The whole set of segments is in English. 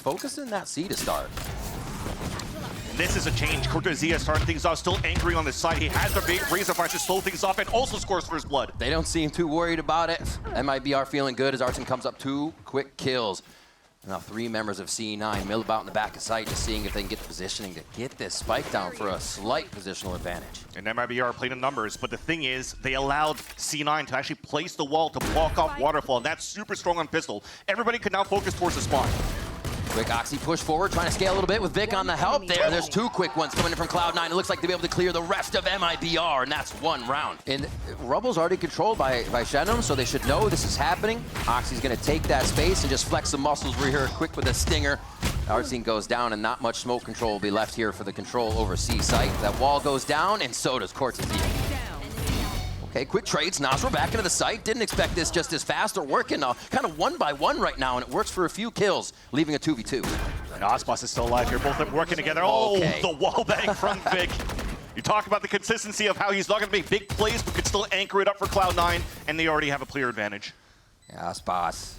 Focus in that C to start. This is a change. Cortezia starting things off, still angry on the side. He has the big razor fire to slow things off and also scores first blood. They don't seem too worried about it. MIBR feeling good as Arson comes up 2 quick kills. Now 3 members of C9 mill about in the back of sight, just seeing if they can get the positioning to get this spike down for a slight positional advantage. And MIBR played in numbers, but the thing is, they allowed C9 to actually place the wall to block off Waterfall, and that's super strong on pistol. Everybody could now focus towards the spawn. Quick Oxy push forward, trying to scale a little bit with Vic on the help there. There's 2 quick ones coming in from Cloud9. It looks like they'll be able to clear the rest of MIBR, and that's 1 round. And Rubble's already controlled by Shenum, so they should know this is happening. Oxy's gonna take that space and just flex the muscles. We're here quick with a stinger. Arsene goes down, and not much smoke control will be left here for the control over C site. That wall goes down, and so does Cortezia. Okay, quick trades. Nasra back into the site. Didn't expect this just as fast. They're working kind of 1 by 1 right now, and it works for a few kills, leaving a 2v2. And ASPAS is still alive here. Both of them working together. Oh, okay. The wall bang from Vic. You talk about the consistency of how he's not going to make big plays, but could still anchor it up for Cloud9, and they already have a clear advantage. Yeah, ASPAS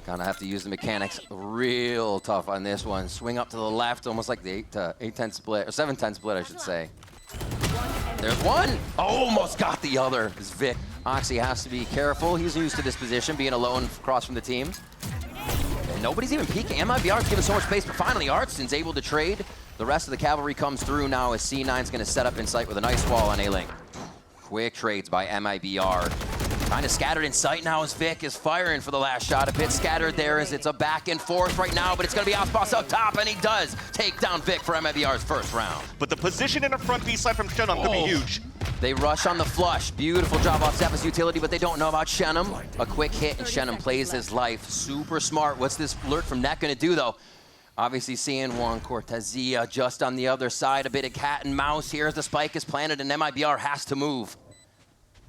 gonna have to use the mechanics real tough on this one. Swing up to the left, almost like the 8-10 split, or 7-10 split, I should say. There's one. Almost got the other. Is Vic. Oxy has to be careful. He's used to this position, being alone across from the team. And nobody's even peeking. MIBR's given so much space, but finally Artson's able to trade. The rest of the cavalry comes through now as C9's going to set up in sight with a nice wall on A-Link. Quick trades by MIBR. Kind of scattered in sight now as Vic is firing for the last shot. A bit scattered there as it's a back and forth right now, but it's going to be ASPAS up top, and he does take down Vic for MIBR's first round. But the position in the front B side from Shenum could be huge. They rush on the flush. Beautiful job off Zeppa's utility, but they don't know about Shenum. A quick hit, and Shenum plays his life. Super smart. What's this alert from Net going to do, though? Obviously seeing one Cortezia just on the other side. A bit of cat and mouse here as the spike is planted, and MIBR has to move.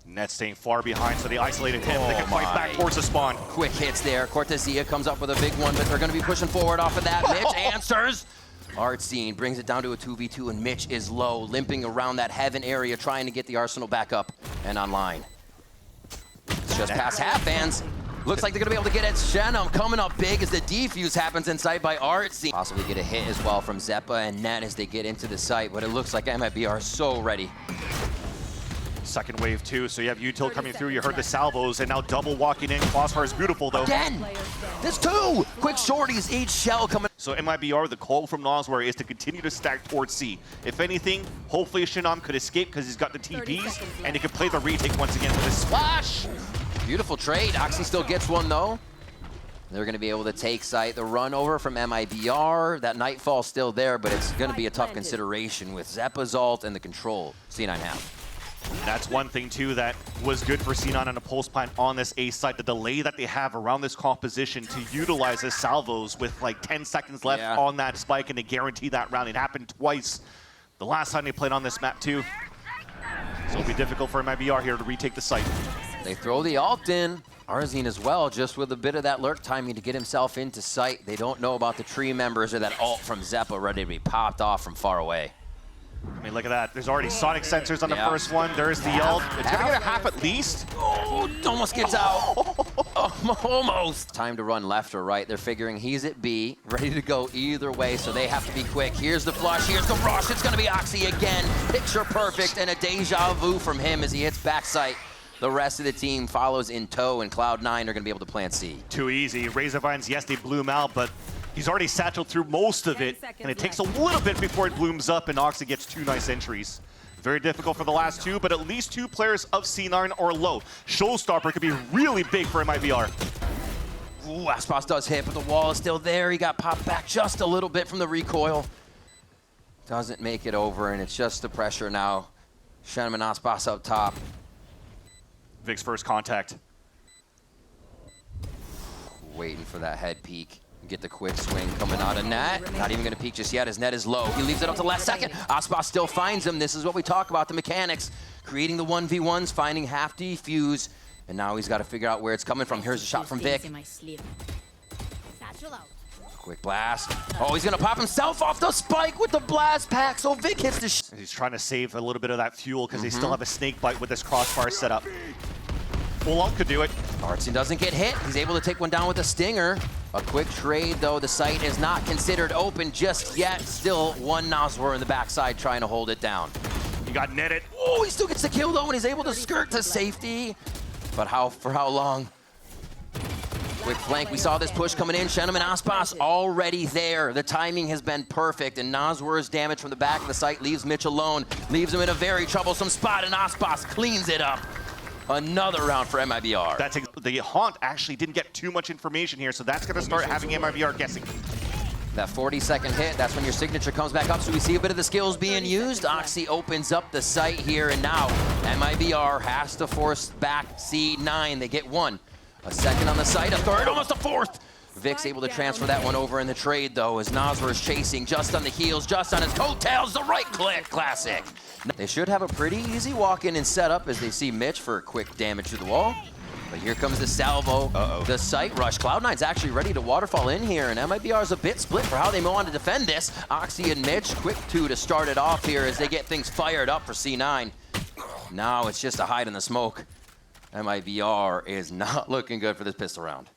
Net staying far behind, so they isolated him. They can fight back towards the spawn. Quick hits there. Cortezia comes up with a big one, but they're going to be pushing forward off of that. Mitch answers. Artsene brings it down to a 2v2, and Mitch is low, limping around that heaven area, trying to get the Arsenal back up and online. It's just past half, fans. Looks like they're going to be able to get at Shenum. Coming up big as the defuse happens inside by Artsene. Possibly get a hit as well from Zeppa and Net as they get into the site, but it looks like MIBR is so ready. Second wave too, so you have util coming through, you heard the salvos, and now double walking in. Crossfire is beautiful though. Again! There's 2! Quick shorties, each shell coming. So MIBR, the call from Nosware is to continue to stack towards C. If anything, hopefully Shenum could escape because he's got the TPs, and he can play the retake once again with a splash! Beautiful trade. Oxy still gets one though. They're going to be able to take site. The run over from MIBR, that Nightfall's still there, but it's going to be a tough consideration with Zeppa's ult and the control C9 have. That's one thing too that was good for C9 on a pulse plant on this A site. The delay that they have around this composition to utilize the salvos with like 10 seconds left on that spike and to guarantee that round. It happened twice the last time they played on this map too. So it'll be difficult for MIBR here to retake the site. They throw the ult in. Arzine as well, just with a bit of that lurk timing to get himself into sight. They don't know about the tree members or that ult from Zeppa ready to be popped off from far away. I mean, look at that. There's already sonic sensors on the first one. There's the ult. It's going to get a half at least. Oh, almost gets out. Almost. Time to run left or right. They're figuring he's at B, ready to go either way, so they have to be quick. Here's the flush. Here's the rush. It's going to be Oxy again. Picture perfect, and a deja vu from him as he hits backside. The rest of the team follows in tow, and Cloud9 are going to be able to plant C. Too easy. Razorvines, yes, they blew him out, but he's already satcheled through most of it, and it takes a little bit before it blooms up, and Oxy gets 2 nice entries. Very difficult for the last 2, but at least 2 players of C9 are low. Showstopper could be really big for MIBR. Ooh, ASPAS does hit, but the wall is still there. He got popped back just a little bit from the recoil. Doesn't make it over, and it's just the pressure now. Shenum and ASPAS up top. Vic's first contact. Waiting for that head peek. Get the quick swing coming out of Net. Not even going to peek just yet as Net is low. He leaves it up to last second. ASPAS still finds him. This is what we talk about, the mechanics. Creating the 1v1s, finding half defuse. And now he's got to figure out where it's coming from. Here's a shot from Vic. Quick blast. Oh, he's going to pop himself off the spike with the blast pack. So Vic hits the... He's trying to save a little bit of that fuel because they still have a snake bite with this crossfire setup. Full ult could do it. Artsene doesn't get hit. He's able to take one down with a stinger. A quick trade, though. The site is not considered open just yet. Still one Nazwar in the backside trying to hold it down. He got netted. Oh, he still gets the kill, though, and he's able to skirt to safety. But for how long? Quick flank. We saw this push coming in. Shenum and ASPAS already there. The timing has been perfect, and Nazwar's damage from the back of the site leaves Mitch alone. Leaves him in a very troublesome spot, and ASPAS cleans it up. Another round for MIBR. The Haunt actually didn't get too much information here, so that's going to start having MIBR guessing. That 40-second hit, that's when your signature comes back up, so we see a bit of the skills being used. Oxy opens up the site here, and now MIBR has to force back C9. They get one. A second on the site, a third, almost a fourth. Vic's able to transfer that one over in the trade, though, as Nazwar is chasing just on the heels, just on his coattails, the right click, classic. They should have a pretty easy walk-in and setup as they see Mitch for quick damage to the wall. But here comes the salvo, the site rush. Cloud9's actually ready to waterfall in here, and MIBR's a bit split for how they want to defend this. Oxy and Mitch, quick two to start it off here as they get things fired up for C9. Now it's just a hide in the smoke. MIBR is not looking good for this pistol round.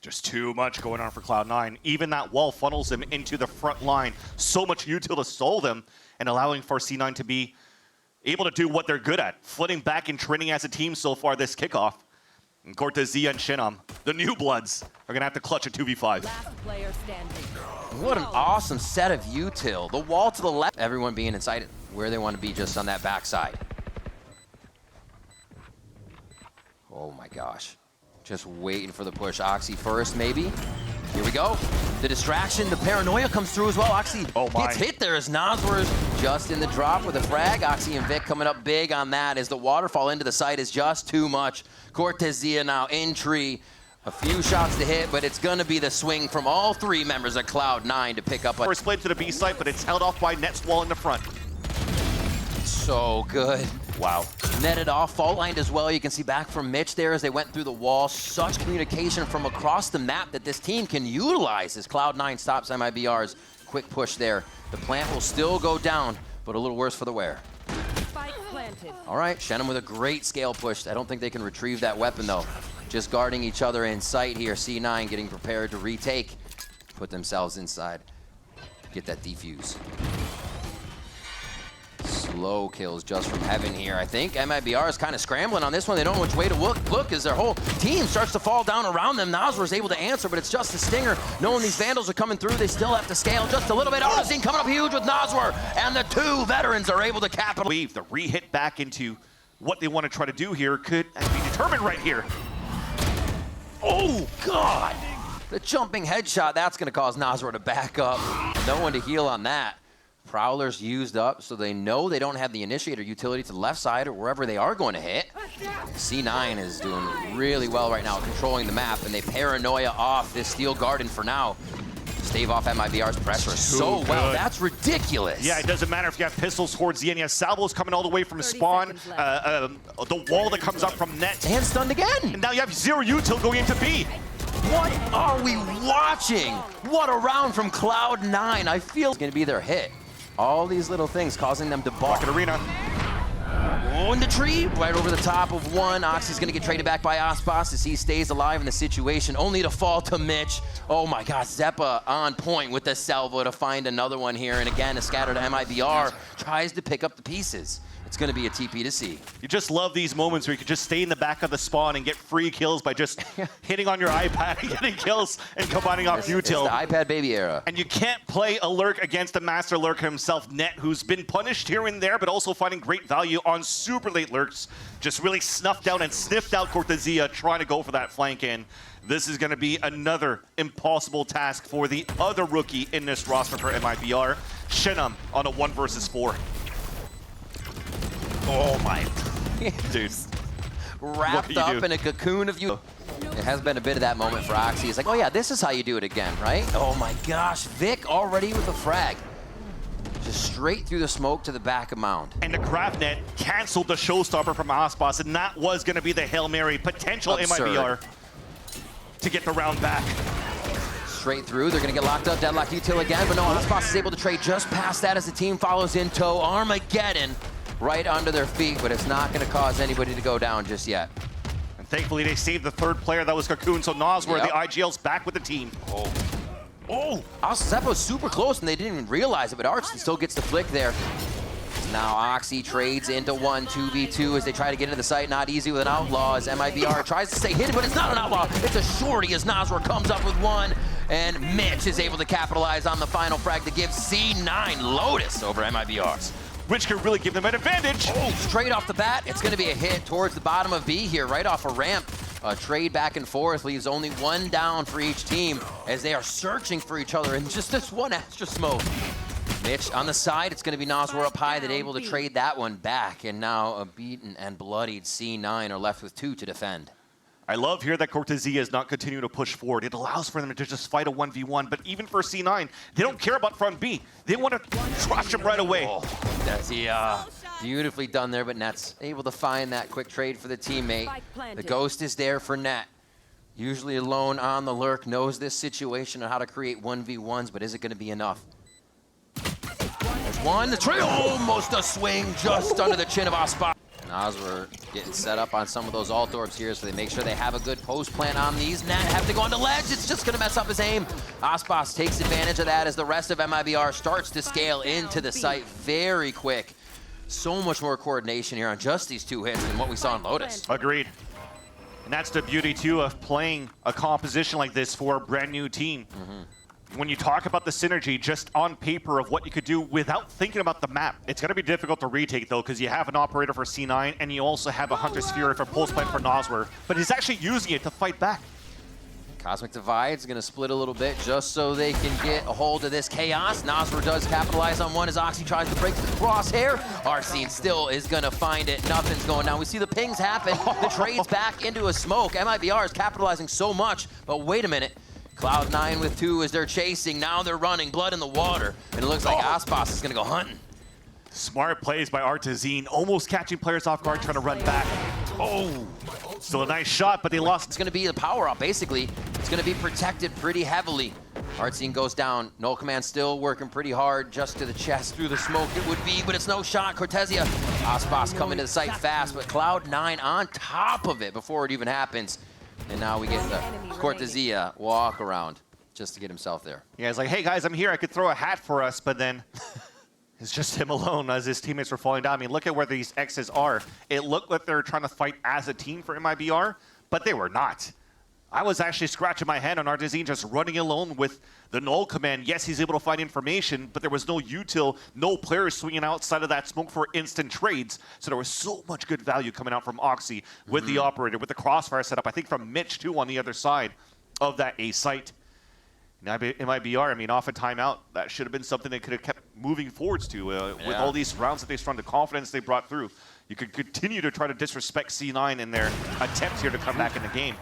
Just too much going on for Cloud9. Even that wall funnels him into the front line. So much util to stall them and allowing for C9 to be able to do what they're good at. Flitting back and training as a team so far this kickoff. And Cortezia and Shinam, the new bloods, are going to have to clutch a 2v5. Last player standing. What an awesome set of util. The wall to the left. Everyone being inside where they want to be just on that backside. Oh my gosh. Just waiting for the push. Oxy first, maybe. Here we go. The distraction, the paranoia comes through as well. Oxy gets hit there as Nazwar's just in the drop with a frag. Oxy and Vic coming up big on that as the waterfall into the site is just too much. Cortezia now in tree. A few shots to hit, but it's going to be the swing from all three members of Cloud9 to pick up a... First play to the B site, but it's held off by Net's wall in the front. So good. Wow. Netted off, fault lined as well. You can see back from Mitch there as they went through the wall. Such communication from across the map that this team can utilize as Cloud9 stops MIBR's quick push there. The plant will still go down, but a little worse for the wear. Spike planted. All right, Shenum with a great scale push. I don't think they can retrieve that weapon, though. Just guarding each other in sight here. C9 getting prepared to retake. Put themselves inside. Get that defuse. Slow kills just from heaven here. I think MIBR is kind of scrambling on this one. They don't know which way to look as their whole team starts to fall down around them. Nazwar is able to answer, but it's just a stinger. Knowing these Vandals are coming through, they still have to scale just a little bit. Odyssey coming up huge with Nazwar, and the two veterans are able to capitalize. Weave the re-hit back into what they want to try to do here could be determined right here. Oh, God! The jumping headshot, that's going to cause Nazwar to back up. No one to heal on that. Prowler's used up, so they know they don't have the initiator utility to the left side or wherever they are going to hit. C9 is doing really well right now, controlling the map, and they paranoia off this steel garden for now. Stave off MIBR's pressure so well. That's ridiculous. Yeah, it doesn't matter if you have pistols towards the end. You have salvos coming all the way from the spawn. The wall that comes up from net. And stunned again. And now you have zero util going into B. What are we watching? What a round from Cloud9. I feel it's going to be their hit. All these little things causing them to balk. Rocket Arena. Oh, in the tree, right over the top of one. Oxy's gonna get traded back by ASPAS as he stays alive in the situation, only to fall to Mitch. Oh my gosh, Zeppa on point with the salvo to find another one here. And again, a scattered MIBR tries to pick up the pieces. It's gonna be a TP to C. You just love these moments where you can just stay in the back of the spawn and get free kills by just hitting on your iPad and getting kills and combining off util. It's the iPad baby era. And you can't play a lurk against the master lurker himself, Net, who's been punished here and there, but also finding great value on super late lurks. Just really snuffed out and sniffed out Cortezia, trying to go for that flank in. This is going to be another impossible task for the other rookie in this roster for MIBR, Shinam, on a 1 versus 4. Oh my. Dude. Wrapped up in a cocoon of you. It has been a bit of that moment for Oxy. It's like, oh yeah, this is how you do it again, right? Oh my gosh, Vic already with a frag. Just straight through the smoke to the back of Mound. And the craft net canceled the showstopper from ASPAS, and that was going to be the Hail Mary potential MIBR to get the round back. Straight through, they're gonna get locked up, deadlock util again, but no, ASPAS is able to trade just past that as the team follows in tow. Armageddon right under their feet, but it's not gonna cause anybody to go down just yet. And Thankfully, they saved the third player. That was Cocoon. So Noswar, Yep. the IGL's back with the team. Oh, Zeppo's super close and they didn't even realize it, but Arch still gets the flick there. Now Oxy trades into 2v2 as they try to get into the site. Not easy with an outlaw as MIBR tries to stay hidden, but it's not an outlaw. It's a shorty as Noswar comes up with one. And Mitch is able to capitalize on the final frag to give C9 Lotus over MIBR. Which could really give them an advantage. Oh, straight off the bat, it's going to be a hit towards the bottom of B here, right off a ramp. A trade back and forth leaves only one down for each team as they are searching for each other and just this one extra smoke. Mitch on the side, it's going to be Noswar up high that able to trade that one back. And now a beaten and bloodied C9 are left with 2 to defend. I love here that Cortezia is not continuing to push forward. It allows for them to just fight a 1v1, but even for C9, they don't care about front B. They want to trash him right away. Oh, that's beautifully done there, but Net's able to find that quick trade for the teammate. The ghost is there for Net. Usually alone on the lurk, knows this situation and how to create 1v1s, but is it going to be enough? There's one, the tree, almost a swing just under the chin of ASPAS. Noswar getting set up on some of those alt orbs here, so they make sure they have a good post plant on these. Nat have to go on the ledge. It's just going to mess up his aim. ASPAS takes advantage of that as the rest of MIBR starts to scale into the site very quick. So much more coordination here on just these 2 hits than what we saw in Lotus. Agreed. And that's the beauty, too, of playing a composition like this for a brand new team. When you talk about the synergy just on paper of what you could do without thinking about the map, it's going to be difficult to retake, though, because you have an operator for C9, and you also have a Hunter's Fury for pulse plant for Noswar, but he's actually using it to fight back. Cosmic Divide's going to split a little bit just so they can get a hold of this chaos. Noswar does capitalize on one as Oxy tries to break the crosshair. Arsene still is going to find it. Nothing's going down. We see the pings happen. The trade's back into a smoke. MIBR is capitalizing so much, but wait a minute. Cloud9 with 2 as they're chasing. Now they're running, blood in the water. And it looks like ASPAS is going to go hunting. Smart plays by Artezine, almost catching players off guard, trying to run back. Oh, still a nice shot, but they lost. It's going to be the power up, basically. It's going to be protected pretty heavily. Artezine goes down. Null Command still working pretty hard just to the chest through the smoke it would be, but it's no shot. Cortezia, ASPAS coming to the site fast, but Cloud9 on top of it before it even happens. And now we get the Cortezia walk around just to get himself there. Yeah, he's like, hey guys, I'm here. I could throw a hat for us, but then it's just him alone as his teammates were falling down. I mean, look at where these X's are. It looked like they were trying to fight as a team for MIBR, but they were not. I was actually scratching my head on Artezine just running alone with the Null Command. Yes, he's able to find information, but there was no util, no players swinging outside of that smoke for instant trades. So there was so much good value coming out from Oxy with the operator, with the crossfire setup. I think from Mitch, too, on the other side of that A site. Now, MIBR, I mean, off a timeout, that should have been something they could have kept moving forwards to with all these rounds that they strung, the confidence they brought through. You could continue to try to disrespect C9 in their attempts here to come back in the game.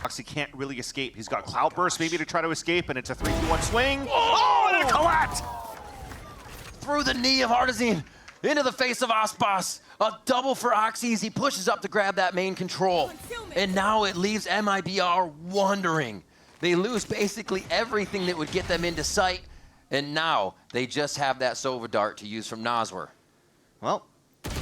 Oxy can't really escape. He's got Cloud Burst maybe to try to escape, and it's a 3-2-1 swing. Oh, and a collapse! Through the knee of Artezine, into the face of ASPAS. A double for Oxy as he pushes up to grab that main control. And now it leaves MIBR wondering. They lose basically everything that would get them into sight, and now they just have that Sova Dart to use from Noswar. Well,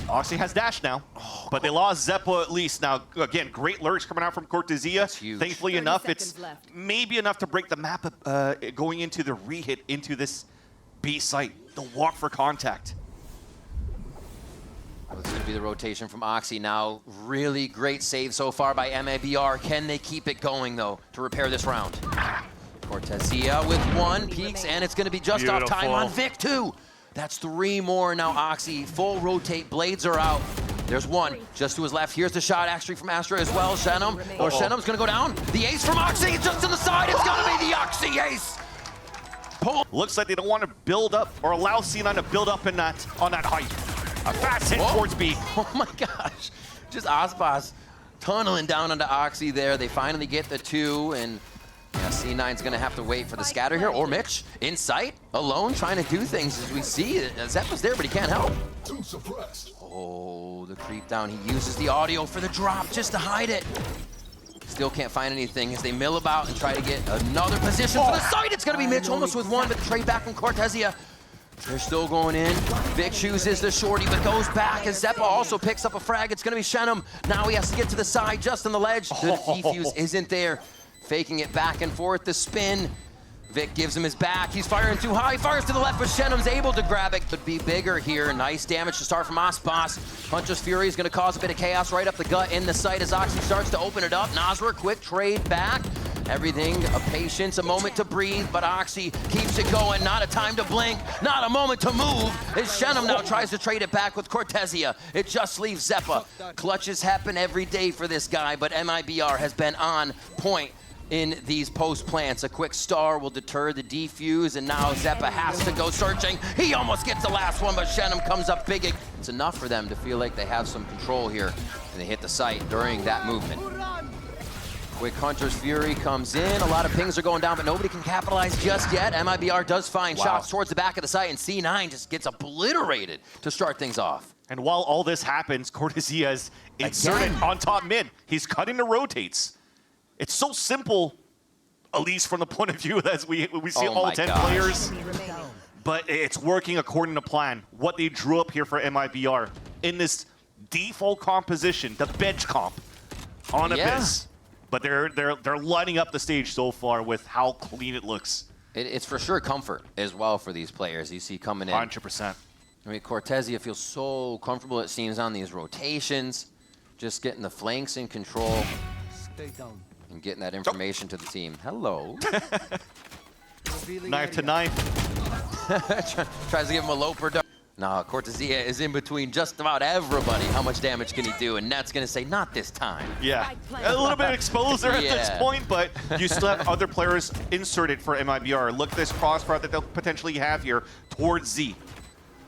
Oxy has dash now, but they lost Zeppo at least. Now, again, great lurks coming out from Cortezia. Thankfully enough, it's maybe enough to break the map going into the re-hit into this B site, the walk for contact. Well, it's going to be the rotation from Oxy now. Really great save so far by MIBR. Can they keep it going, though, to repair this round? Cortezia with 1, peeks, and it's going to be just off time on Vic, too. That's 3 more now, Oxy. Full rotate, blades are out. There's 1 just to his left. Here's the shot actually from Astra as well. Shenum, or Shenum's gonna go down. The ace from Oxy, just to the side. It's gonna be the Oxy ace. Looks like they don't want to build up or allow C9 to build up in that on that height. A fast hit towards B. Oh my gosh. Just ASPAS tunneling down onto Oxy there. They finally get the 2, and yeah, C9's gonna have to wait for the scatter here. Or Mitch, in sight, alone, trying to do things as we see. Zeppo's there, but he can't help. Oh, the creep down. He uses the audio for the drop just to hide it. Still can't find anything as they mill about and try to get another position for the site. It's gonna be Mitch almost with 1, but the trade back from Cortezia. They're still going in. Vic chooses the shorty, but goes back as Zeppa also picks up a frag. It's gonna be Shenum. Now he has to get to the side, just on the ledge. The defuse isn't there. Faking it back and forth, the spin. Vic gives him his back. He's firing too high, fires to the left, but Shenum's able to grab it. Could be bigger here. Nice damage to start from ASPAS. Hunter's Fury is gonna cause a bit of chaos right up the gut in the site as Oxy starts to open it up. Nasra, quick trade back. Everything, a patience, a moment to breathe, but Oxy keeps it going. Not a time to blink, not a moment to move. As Shenum now tries to trade it back with Cortezia. It just leaves Zeppa. Clutches happen every day for this guy, but MIBR has been on point in these post plants. A quick star will deter the defuse, and now Zeppa has to go searching. He almost gets the last one, but Shenum comes up big. It's enough for them to feel like they have some control here, and they hit the site during that movement. Quick Hunter's Fury comes in. A lot of pings are going down, but nobody can capitalize just yet. MIBR does find shots towards the back of the site, and C9 just gets obliterated to start things off. And while all this happens, Cortezia is inserted on top mid. He's cutting the rotates. It's so simple, at least from the point of view as we see all 10 players. But it's working according to plan. What they drew up here for MIBR in this default composition, the bench comp on Abyss. But they're lining up the stage so far with how clean it looks. It's for sure comfort as well for these players you see coming in. 100%. I mean, Cortezia feels so comfortable, it seems, on these rotations. Just getting the flanks in control. Stay down. And getting that information to the team. Hello. Knife to knife. Tries to give him a low production. Nah, Cortezia is in between just about everybody. How much damage can he do? And Net's gonna say, not this time. Yeah, a little bit exposed there at this point, but you still have other players inserted for MIBR. Look at this crossfire that they'll potentially have here towards Z.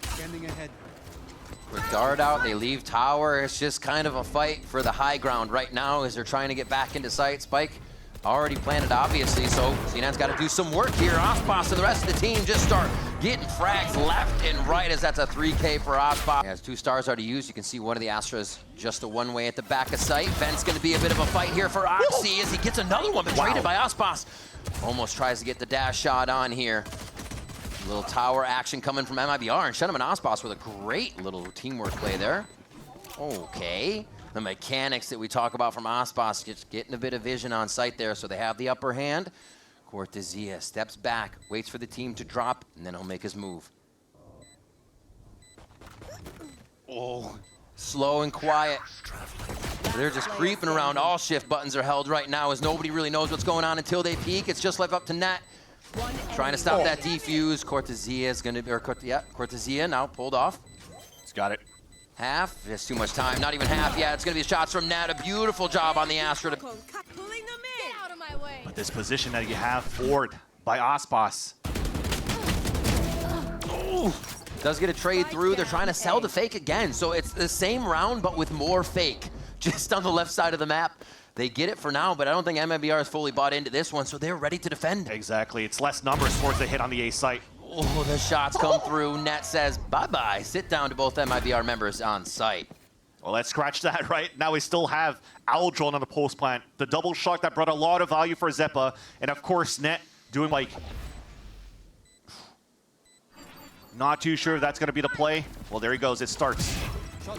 Standing ahead. Quick dart out, they leave tower. It's just kind of a fight for the high ground right now as they're trying to get back into sight. Spike already planted, obviously, so C9's got to do some work here. ASPAS and the rest of the team just start getting frags left and right as that's a 3K for ASPAS. He has 2 stars already used. You can see one of the Astras just a one-way at the back of sight. Vent's going to be a bit of a fight here for Oxy as he gets another one, but traded by ASPAS. Almost tries to get the dash shot on here. A little tower action coming from MIBR, and Shenum and ASPAS with a great little teamwork play there. Okay. The mechanics that we talk about from ASPAS, just getting a bit of vision on site there, so they have the upper hand. Cortezia steps back, waits for the team to drop, and then he'll make his move. Oh, slow and quiet. They're just creeping around. All shift buttons are held right now as nobody really knows what's going on until they peek. It's just left up to Net. Trying to stop that defuse. Cortezia is going to be, Cortezia now pulled off. He's got it. Half, just too much time, not even half yet. It's gonna be shots from Nat, a beautiful job on the Astra. But this position that you have forward by ASPAS. Oh, does get a trade through. They're trying to sell the fake again. So it's the same round, but with more fake. Just on the left side of the map. They get it for now, but I don't think MIBR is fully bought into this one, so they're ready to defend. Exactly, it's less numbers towards the hit on the A site. Oh, the shots come through. Net says bye-bye. Sit down to both MIBR members on site. Well, let's scratch that, right? Now we still have Owl Drone on the post plant. The double shot that brought a lot of value for Zeppa. And of course, Net doing like... Not too sure if that's going to be the play. Well, there he goes. It starts.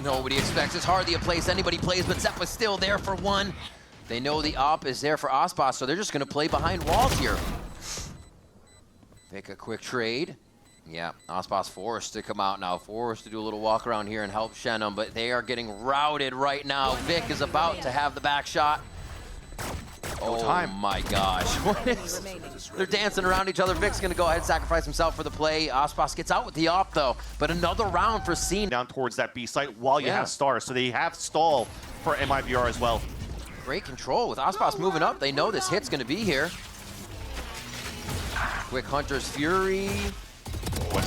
Nobody expects. It's hardly a place anybody plays, but Zeppa's still there for one. They know the op is there for ASPAS, so they're just going to play behind walls here. Make a quick trade. Yeah, ASPAS forced to come out now. Forced to do a little walk around here and help Shenum, but they are getting routed right now. Vic is about to have the back shot. Oh my gosh. What is, they're dancing around each other. Vic's gonna go ahead and sacrifice himself for the play. ASPAS gets out with the op though, but another round for Scene. Down towards that B site while you have stars, so they have stall for MIBR as well. Great control with ASPAS moving up. They know this hit's gonna be here. Quick Hunter's Fury.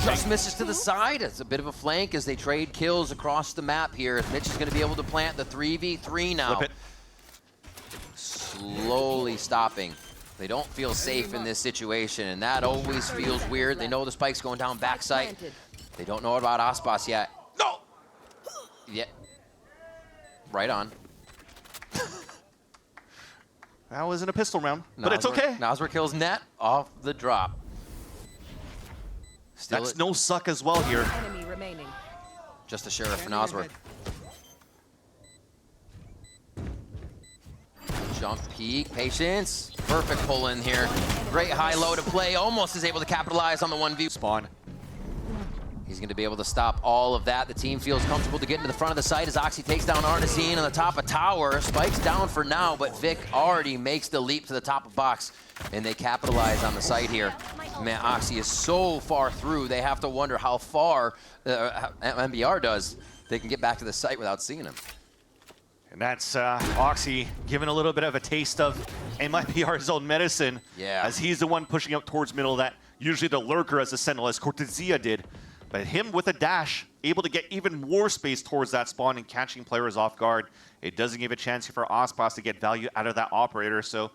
Just misses to the side. It's a bit of a flank as they trade kills across the map here. Mitch is going to be able to plant the 3v3 now. Flip it. Slowly stopping. They don't feel safe in this situation, and that always feels weird. They know the spike's going down backside. They don't know about ASPAS yet. No! Yeah. Right on. That wasn't a pistol round, but it's okay. Nasra kills Net off the drop. Still That's no suck as well here. Enemy remaining. just the Sheriff and Scanning Osworth. ahead. Jump peek, patience. Perfect pull in here. Great high-low to play. Almost is able to capitalize on the 1v. Spawn. He's going to be able to stop all of that. The team feels comfortable to get into the front of the site as Oxy takes down Artisine on the top of tower. Spike's down for now, but Vic already makes the leap to the top of box, and they capitalize on the site here. Man, Oxy is so far through, they have to wonder how far MBR does. They can get back to the site without seeing him. And that's Oxy giving a little bit of a taste of MIBR's own medicine. Yeah. As he's the one pushing up towards middle, that usually the lurker as the sentinel, as Cortezia did. But him with a dash, able to get even more space towards that spawn and catching players off guard. It doesn't give a chance here for ASPAS to get value out of that operator. So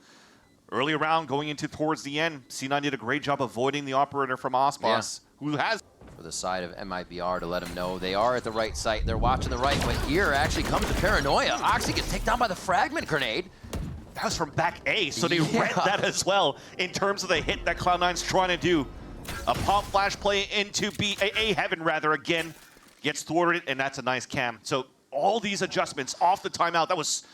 early round, going into towards the end, C9 did a great job avoiding the operator from ASPAS, who has... For the side of MIBR to let them know they are at the right site. They're watching the right, but here actually comes the paranoia. Oxy gets taken down by the fragment grenade. That was from back A, so they Yeah. read that as well in terms of the hit that Cloud9's trying to do. A pop flash play into A heaven rather again, gets thwarted, and that's a nice cam. So all these adjustments off the timeout, that was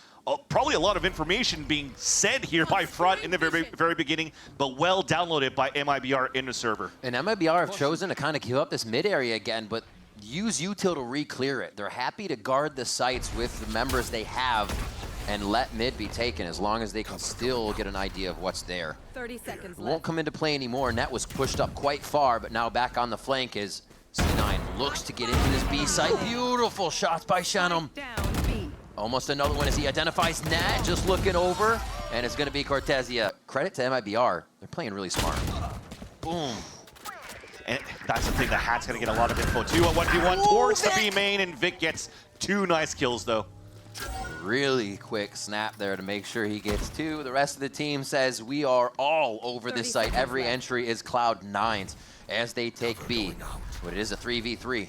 probably a lot of information being said here by Front in the very beginning, but well downloaded by MIBR in the server. And MIBR have chosen to kind of give up this mid area again, but use util to re-clear it. They're happy to guard the sites with the members they have and let mid be taken as long as they can still get an idea of what's there. 30 seconds Won't left. come into play anymore. Net was pushed up quite far, but now back on the flank is C9 looks to get into this B site. Beautiful shots by Shannon. Down B. Almost another one as he identifies Nat, just looking over, and it's going to be Cortezia. Credit to MIBR. They're playing really smart. Boom. And that's the thing, the Hat's going to get a lot of info too. A 1v1 towards the B main, and Vic gets 2 nice kills though. Really quick snap there to make sure he gets 2. The rest of the team says we are all over this site. Every entry is Cloud9's as they take B. But it is a 3v3,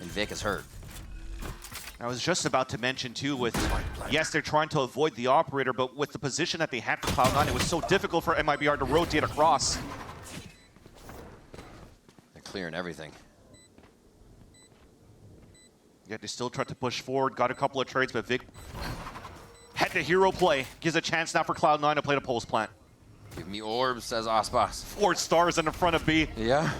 and Vic is hurt. I was just about to mention too with, yes, they're trying to avoid the operator, but with the position that they had for Cloud9, it was so difficult for MIBR to rotate across. They're clearing everything. Yet they still tried to push forward, got a couple of trades, but Vic had the hero play. Gives a chance now for Cloud9 to play the pulse plant. Give me orbs, says ASPAS. 4 stars in the front of B. Yeah.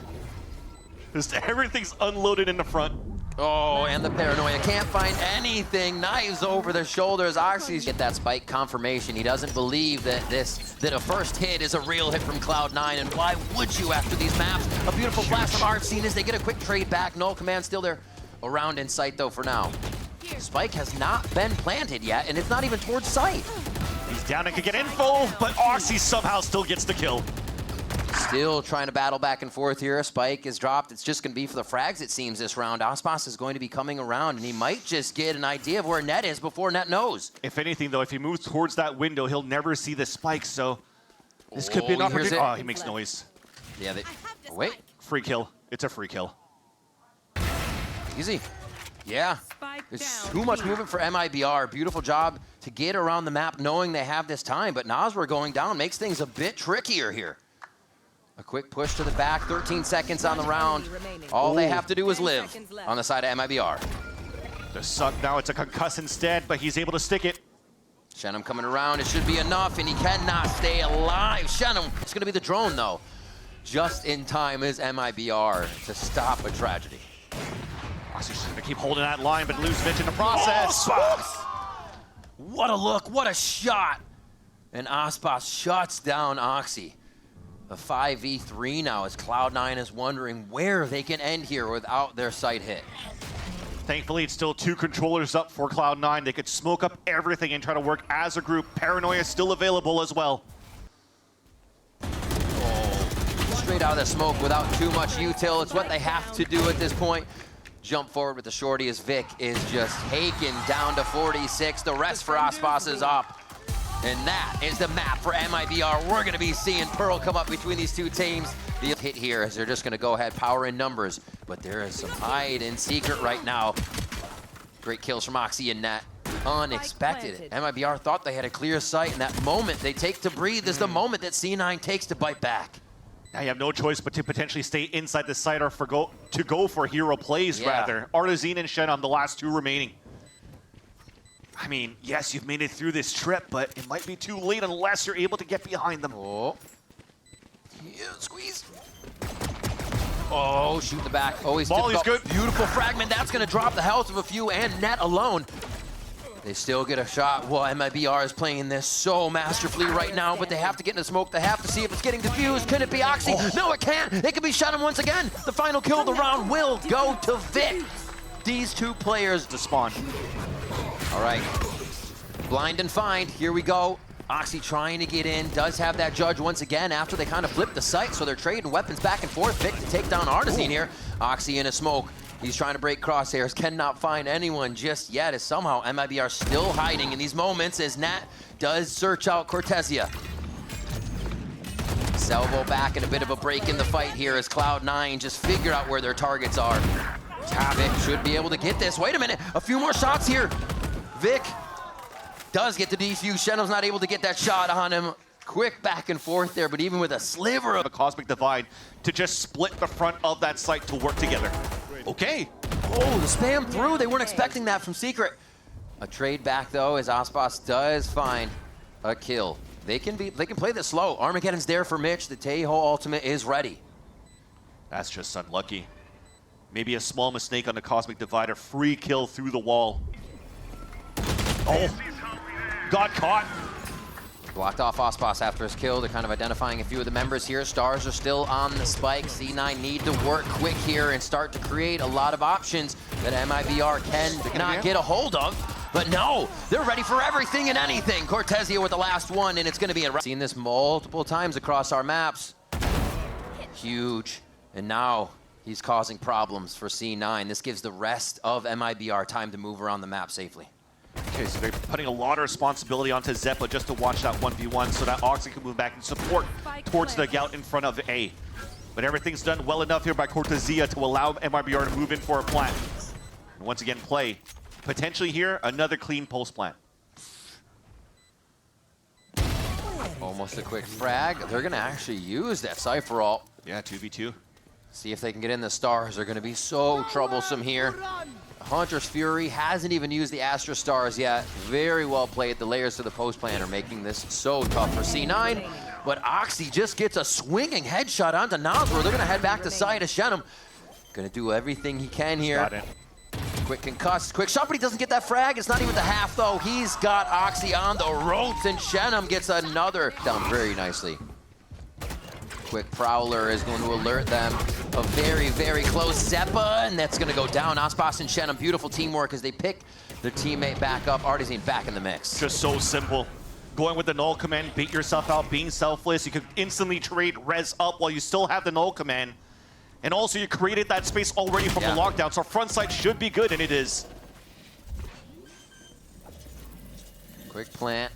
Just everything's unloaded in the front. Oh, and the paranoia can't find anything. Knives over their shoulders. Oxy's get that spike confirmation. He doesn't believe that a first hit is a real hit from Cloud9, and why would you after these maps? A beautiful flash from Artisine as they get a quick trade back. Null command still there. Around in sight though for now. Spike has not been planted yet, and it's not even towards sight. He's down and can get info, but Oxy somehow still gets the kill. Still trying to battle back and forth here. Spike is dropped. It's just going to be for the frags, it seems, this round. ASPAS is going to be coming around, and he might just get an idea of where Net is before Net knows. If anything, though, if he moves towards that window, he'll never see the spike, so this could be an Oh, here's opportunity. it. Oh, he makes noise. Yeah, oh, wait. Free kill. It's a free kill. Easy. Yeah. Spike There's down too much B. movement for MIBR. Beautiful job to get around the map knowing they have this time, but Nasr going down makes things a bit trickier here. A quick push to the back, 13 seconds on the round. All they have to do is 10 live seconds left. on the side of MIBR. The suck now, it's a concuss instead, but he's able to stick it. Shannon coming around, it should be enough, and he cannot stay alive. Shannon, it's gonna be the drone though. Just in time is MIBR to stop a tragedy. Oxy's gonna keep holding that line, but lose Mitch in the process. What a look, what a shot. And ASPAS shuts down Oxy. A 5v3 now as Cloud9 is wondering where they can end here without their sight hit. Thankfully, it's still 2 controllers up for Cloud9. They could smoke up everything and try to work as a group. Paranoia is still available as well. Straight out of the smoke without too much util. It's what they have to do at this point. Jump forward with the shorty as Vic is just taken down to 46. The rest for ASPAS is up. And that is the map for MIBR. We're going to be seeing Pearl come up between these two teams. The hit here as they're just going to go ahead, power in numbers. But there is some hide and secret right now. Great kills from Oxy and Nat. Unexpected. MIBR thought they had a clear sight, and that moment they take to breathe is the moment that C9 takes to bite back. Now you have no choice but to potentially stay inside the site or go for hero plays, rather. Artazine and Shen, the last two remaining. I mean, yes, you've made it through this trip, but it might be too late unless you're able to get behind them. Oh. Yeah, squeeze. Oh, shoot the back. Oh, he's good. Beautiful fragment. That's going to drop the health of a few, and Net alone. They still get a shot. Well, MIBR is playing this so masterfully right now, but they have to get in the smoke. They have to see if it's getting diffused. Can it be Oxy? Oh. No, it can't. It can be Shannon once again. The final kill of the round will go to Vic. These two players to spawn. All right. Blind and find. Here we go. Oxy trying to get in. Does have that judge once again after they kind of flipped the site, so they're trading weapons back and forth. Vic to take down Artazine here. Oxy in a smoke. He's trying to break crosshairs, cannot find anyone just yet, as somehow MIBR still hiding in these moments as Nat does search out Cortesia. Salvo back and a bit of a break in the fight here as Cloud9 just figured out where their targets are. Vic should be able to get this. Wait a minute, a few more shots here. Vic does get the defuse. Shennom's not able to get that shot on him. Quick back and forth there, but even with a sliver of a cosmic divide to just split the front of that site to work together. Okay. Oh, the spam through. They weren't expecting that from Secret. A trade back though, as ASPAS does find a kill. They can play this slow. Armageddon's there for Mitch. The Tejo ultimate is ready. That's just unlucky. Maybe a small mistake on the cosmic divide. A free kill through the wall. Oh, got caught. Blocked off ASPAS after his kill. They're kind of identifying a few of the members here. Stars are still on the spike. C9 need to work quick here and start to create a lot of options that MIBR cannot get a hold of. But no, they're ready for everything and anything. Cortesia with the last one, and it's going to be a... Seen this multiple times across our maps. Huge. And now he's causing problems for C9. This gives the rest of MIBR time to move around the map safely. Okay, so they're putting a lot of responsibility onto Zeppa just to watch that 1v1 so that Oxy can move back and support towards the Gout in front of A. But everything's done well enough here by Cortesia to allow MIBR to move in for a plant. And once again, play. Potentially here, another clean post plant. Almost a quick frag. They're going to actually use that Cypher ult. Yeah, 2v2. See if they can get in the stars. They're going to be so troublesome here. Hunter's Fury hasn't even used the Astra Stars yet. Very well played. The layers to the post plan are making this so tough for C9. But Oxy just gets a swinging headshot onto Nosworth. They're going to head back to side of Shennom. Going to do everything he can here. Got it. Quick concuss, quick shot, but he doesn't get that frag. It's not even the half, though. He's got Oxy on the ropes, and Shennom gets another down very nicely. Quick Prowler is going to alert them. A very, very close Zeppa, and that's going to go down. ASPAS and Shennom, beautiful teamwork as they pick their teammate back up. Artazine back in the mix. Just so simple. Going with the null command, bait yourself out, being selfless. You could instantly trade res up while you still have the null command. And also you created that space already from the lockdown, so front side should be good, and it is. Quick plant.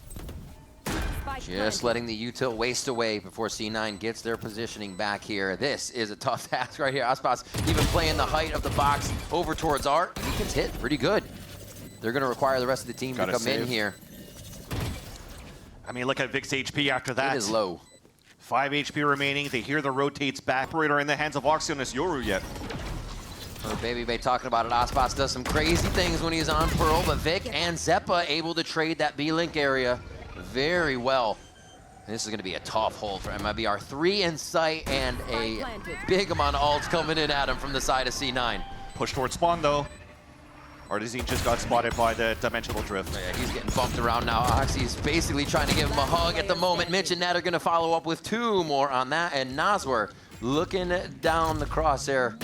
Just letting the util waste away before C9 gets their positioning back here. This is a tough task right here. ASPAS even playing the height of the box over towards Art. He gets hit pretty good. They're going to require the rest of the team to come in here. I mean, look at Vic's HP after that. It is low. 5 HP remaining. They hear the rotates back. Operator in the hands of Oxy on this Yoru yet. Baby Bay talking about it. ASPAS does some crazy things when he's on Pearl, but Vic and Zeppa able to trade that B-Link area very well. This is going to be a tough hold for MIBR. 3 in sight and a big amount of ults coming in at him from the side of C9. Push towards spawn though. Artazine just got spotted by the dimensional drift. Yeah, he's getting bumped around now. Oxy's basically trying to give him a hug at the moment. Mitch and Nat are going to follow up with 2 more on that, and Nosworth looking down the crosshair.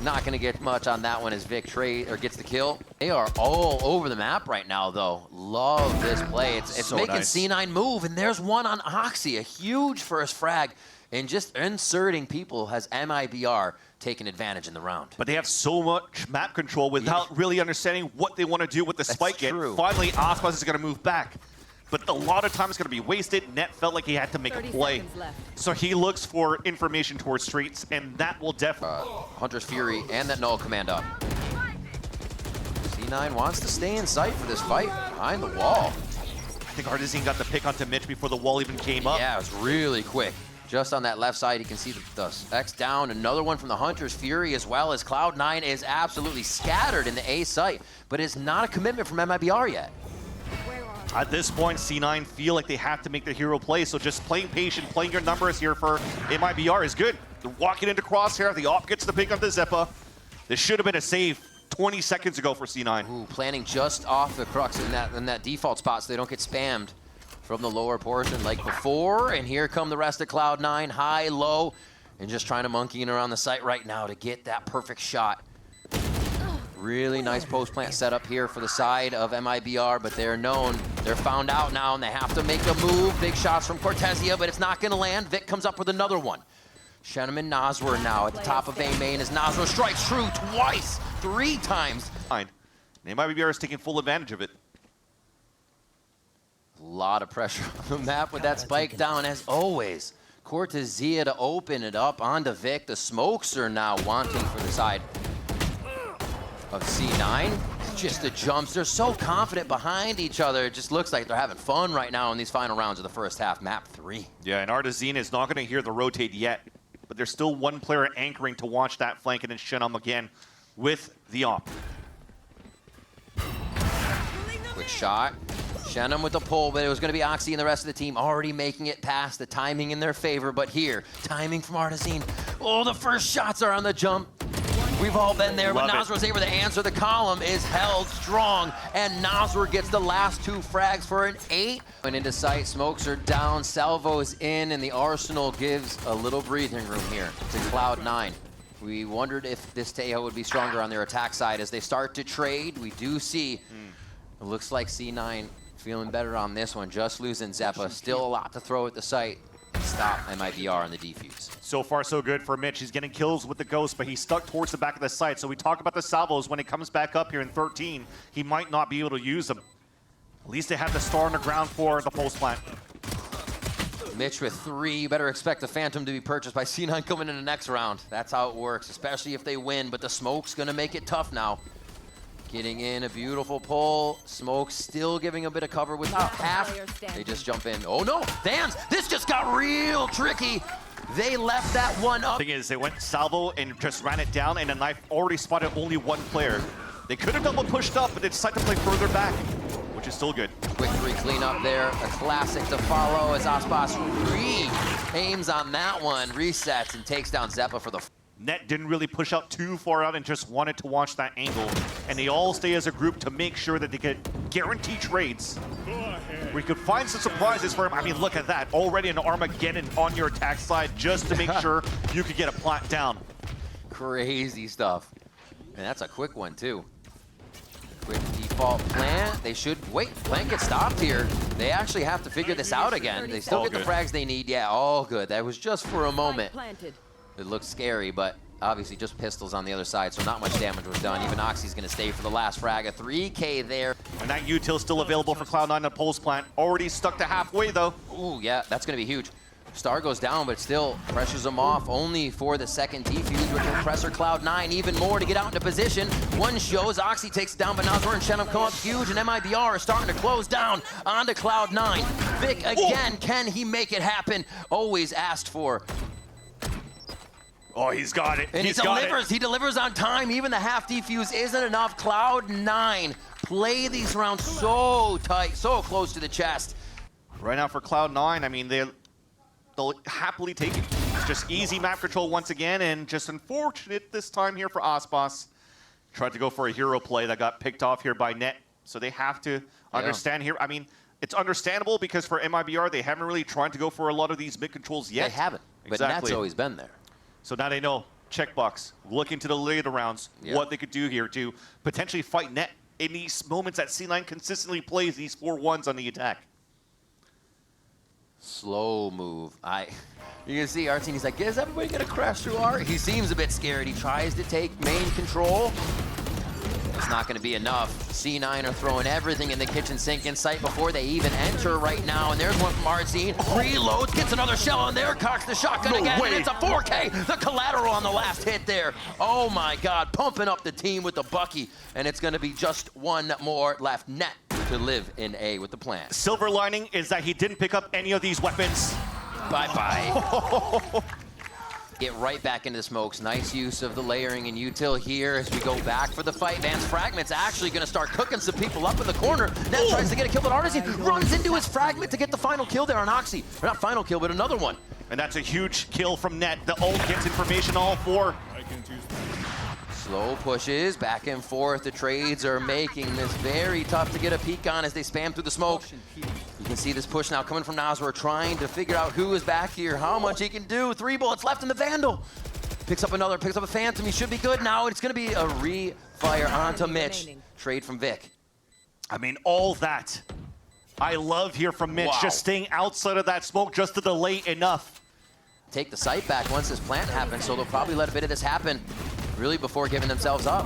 Not going to get much on that one as Vic gets the kill. They are all over the map right now, though. Love this play. It's so making nice. C9 move, and there's one on Oxy. A huge first frag. And just inserting people has MIBR taken advantage in the round. But they have so much map control without really understanding what they want to do with the spike hit. Finally, ASPAS is going to move back. But a lot of time is going to be wasted. Net felt like he had to make a play. So he looks for information towards streets, and that will definitely... Hunter's Fury and that null command up. C9 wants to stay in sight for this fight behind the wall. I think Artazine got the pick onto Mitch before the wall even came up. Yeah, it was really quick. Just on that left side, you can see the X down. Another one from the Hunter's Fury as well, as Cloud9 is absolutely scattered in the A site, but it's not a commitment from MIBR yet. At this point, C9 feel like they have to make the hero play, so just playing patient, playing your numbers here for MIBR is good. They're walking into Crosshair, the op gets the pick up the Zeppa. This should have been a save 20 seconds ago for C9. Ooh, planning just off the Crux in that default spot so they don't get spammed from the lower portion like before. And here come the rest of Cloud9, high, low, and just trying to monkey around the site right now to get that perfect shot. Really nice post-plant setup here for the side of MIBR, but they're known. They're found out now, and they have to make a move. Big shots from Cortezia, but it's not going to land. Vic comes up with another one. Shenum and Nasr now at the top of A main as Nasr strikes true twice, 3 times. And MIBR is taking full advantage of it. A lot of pressure on the map with that spike down, as always. Cortezia to open it up onto Vic. The smokes are now wanting for the side of C9. Just the jumps. They're so confident behind each other. It just looks like they're having fun right now in these final rounds of the first half. Map 3. Yeah, and Artazine is not going to hear the rotate yet, but there's still one player anchoring to watch that flank, and it's Shenum again with the op. Quick shot. Shenum with the pull, but it was going to be Oxy and the rest of the team already making it past, the timing in their favor. But here, timing from Artazine. Oh, the first shots are on the jump. We've all been there, but Nasr was able to answer. The column is held strong, and Nasr gets the last 2 frags for an 8. And into sight, smokes are down, Salvo's in, and the Arsenal gives a little breathing room here to Cloud9. We wondered if this Tejo would be stronger on their attack side as they start to trade. We do see, it looks like C9 feeling better on this one, just losing Zeppa. Still a lot to throw at the site. Stop MIBR on the defuse. So far, so good for Mitch. He's getting kills with the Ghost, but he's stuck towards the back of the site. So we talk about the salvos. When it comes back up here in 13, he might not be able to use them. At least they have the star on the ground for the pulse plant. Mitch with 3. You better expect the Phantom to be purchased by C9 coming in the next round. That's how it works, especially if they win. But the smoke's going to make it tough now. Getting in a beautiful pull. Smoke still giving a bit of cover with half. They just jump in. Oh no, Vans, this just got real tricky. They left that one up. The thing is, they went salvo and just ran it down, and the knife already spotted only 1 player. They could have double pushed up, but they decided to play further back, which is still good. Quick 3 cleanup there. A classic to follow as ASPAS aims on that one, resets, and takes down Zeppa for the... Net didn't really push out too far out and just wanted to watch that angle. And they all stay as a group to make sure that they could guarantee trades. We could find some surprises for him. I mean, look at that. Already an Armageddon on your attack side just to make sure you could get a plant down. Crazy stuff. And that's a quick one, too. Quick default plant. They should... Wait, plant gets stopped here. They actually have to figure this out again. They still get the frags they need. Yeah, all good. That was just for a moment. It looks scary, but obviously just pistols on the other side, so not much damage was done. Even Oxy's going to stay for the last frag. A 3K there. And that util still available for Cloud9 on pulse plant. Already stuck to halfway, though. Ooh, yeah, that's going to be huge. Star goes down, but still pressures them off only for the second defuse, which will pressure Cloud9 even more to get out into position. One shows, Oxy takes it down, but Nasr and Shenum come up huge, and MIBR are starting to close down onto Cloud9. Vic again, can he make it happen? Always asked for. Oh, he's got it. And he delivers on time. Even the half defuse isn't enough. Cloud9 play these rounds so tight, so close to the chest. Right now for Cloud9, I mean, they'll happily take it. It's just easy map control once again, and just unfortunate this time here for ASPAS. Tried to go for a hero play that got picked off here by Net, so they have to understand here. I mean, it's understandable because for MIBR, they haven't really tried to go for a lot of these mid controls yet. They haven't, but Net's always been there. So now they know, checkbox, look into the later rounds, what they could do here to potentially fight Net in these moments that C9 consistently plays these 4-1s on the attack. Slow move. You can see Artine, he's like, is everybody gonna crash through R? He seems a bit scared. He tries to take main control. It's not gonna be enough. C9 are throwing everything in the kitchen sink in sight before they even enter right now. And there's one from Artine. Reloads, gets another shell on there, cocks the shotgun again, and it's a 4K. The collateral on the last hit there. Oh my God, pumping up the team with the Bucky. And it's gonna be just one more left. Net to live in A with the plant. Silver lining is that he didn't pick up any of these weapons. Bye-bye. Get right back into the smokes. Nice use of the layering and util here as we go back for the fight. Van's Fragment's actually going to start cooking some people up in the corner. Net tries to get a kill, but Artisan runs into his Fragment to get the final kill there on Oxy. Or not final kill, but another one. And that's a huge kill from Net. The ult gets information all four. Slow pushes back and forth. The trades are making this very tough to get a peek on as they spam through the smoke. You can see this push now coming from Nazar, trying to figure out who is back here, how much he can do. 3 bullets left in the Vandal. Picks up a Phantom. He should be good now. It's going to be a re-fire onto Mitch. Trade from Vic. I mean, all that I love here from Mitch, just staying outside of that smoke just to delay enough. Take the site back once this plant happens, so they'll probably let a bit of this happen really before giving themselves up.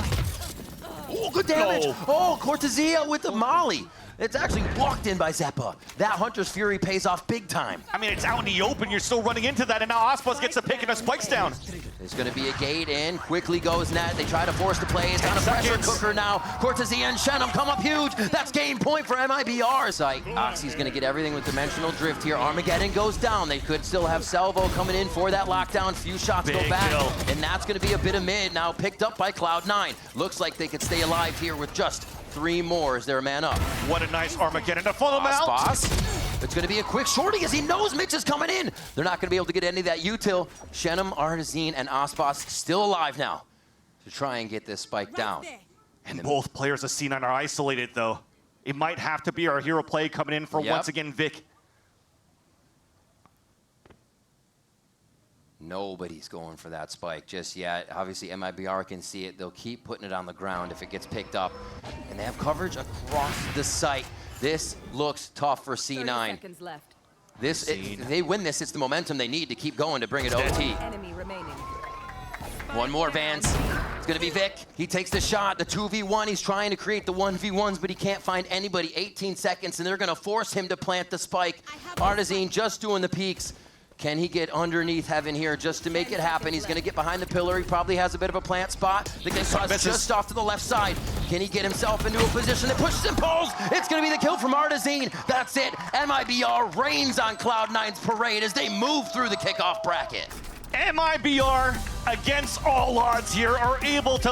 Oh, good damage. No. Oh, Cortezia with the molly. It's actually blocked in by Zeppa. That Hunter's Fury pays off big time. I mean, it's out in the open. You're still running into that, and now ASPAS gets a pick and a spikes down. There's going to be a gate in. Quickly goes Net. They try to force the play. It's got a pressure cooker now. Cortezia and Shenum come up huge. That's game point for MIBR. Site. Oxy's going to get everything with Dimensional Drift here. Armageddon goes down. They could still have Salvo coming in for that lockdown. Few shots go back. Kill. And that's going to be a bit of mid now picked up by Cloud9. Looks like they could stay alive here with just 3 more as they're man up. What a nice Armageddon to funnel him out. ASPAS. It's going to be a quick shorty as he knows Mitch is coming in. They're not going to be able to get any of that util. Shenum, Artisan, and ASPAS still alive now to try and get this spike down. And both players of C9 are isolated, though. It might have to be our hero play coming in for once again Vic. Nobody's going for that spike just yet. Obviously, MIBR can see it. They'll keep putting it on the ground if it gets picked up. And they have coverage across the site. This looks tough for C9. 30 seconds left. If they win this, it's the momentum they need to keep going to bring it OT. Enemy remaining. One more, Vance. It's going to be Vic. He takes the shot, the 2v1. He's trying to create the 1v1s, but he can't find anybody. 18 seconds, and they're going to force him to plant the spike. Artisan just doing the peeks. Can he get underneath Heaven here just to make it happen? He's going to get behind the pillar. He probably has a bit of a plant spot. The Kickoff just off to the left side. Can he get himself into a position that pushes and pulls? It's going to be the kill from Artisan. That's it. MIBR reigns on Cloud9's parade as they move through the kickoff bracket. MIBR, against all odds here, are able to